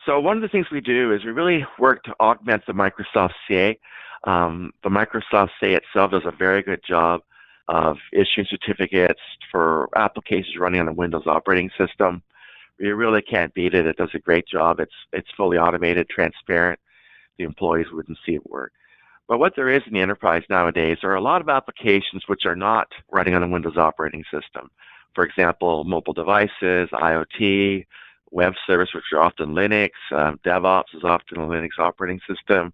So one of the things we do is we really work to augment the Microsoft CA. The Microsoft CA itself does a very good job of issuing certificates for applications running on a Windows operating system. You really can't beat it. It does a great job. It's fully automated, transparent. The employees wouldn't see it work. But what there is in the enterprise nowadays are a lot of applications which are not running on a Windows operating system. For example, mobile devices, IoT, web service, which are often Linux, DevOps is often a Linux operating system,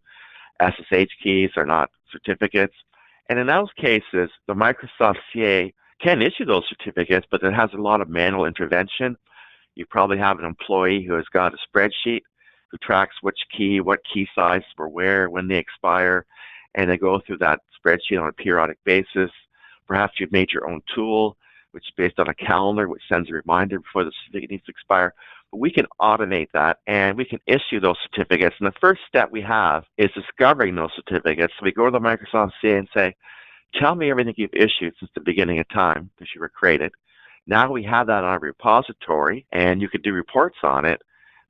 SSH keys are not certificates. And in those cases, the Microsoft CA can issue those certificates, but it has a lot of manual intervention. You probably have an employee who has got a spreadsheet who tracks which key, what key size for where, when they expire, and they go through that spreadsheet on a periodic basis. Perhaps you've made your own tool, which is based on a calendar, which sends a reminder before the certificate needs to expire. But we can automate that, and we can issue those certificates. And the first step we have is discovering those certificates. So we go to the Microsoft CA and say, tell me everything you've issued since the beginning of time, because you were created. Now we have that on our repository, and you could do reports on it.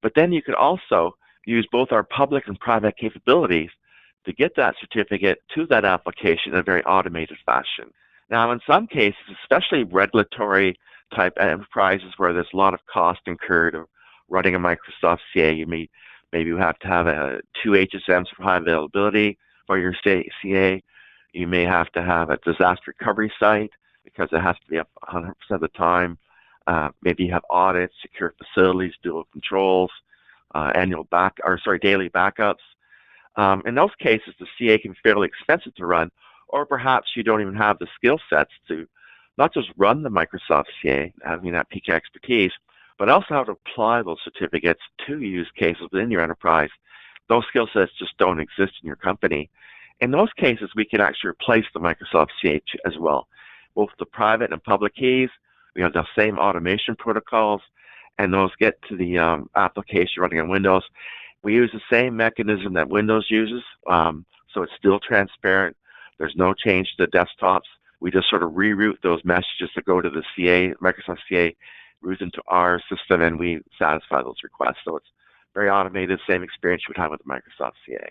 But then you could also use both our public and private capabilities to get that certificate to that application in a very automated fashion. Now, in some cases, especially regulatory type enterprises where there's a lot of cost incurred of running a Microsoft CA, maybe you have to have two HSMs for high availability for your CA. You may have to have a disaster recovery site because it has to be up 100% of the time. Maybe you have audits, secure facilities, dual controls, daily backups. In those cases, the CA can be fairly expensive to run, or perhaps you don't even have the skill sets to not just run the Microsoft CA, having that peak expertise, but also how to apply those certificates to use cases within your enterprise. Those skill sets just don't exist in your company. In those cases, we can actually replace the Microsoft CA as well. Both the private and public keys, we have the same automation protocols, and those get to the application running on Windows. We use the same mechanism that Windows uses, so it's still transparent. There's no change to the desktops. We just sort of reroute those messages that go to the CA, Microsoft CA, routes into our system, and we satisfy those requests. So it's very automated, same experience you would have with the Microsoft CA.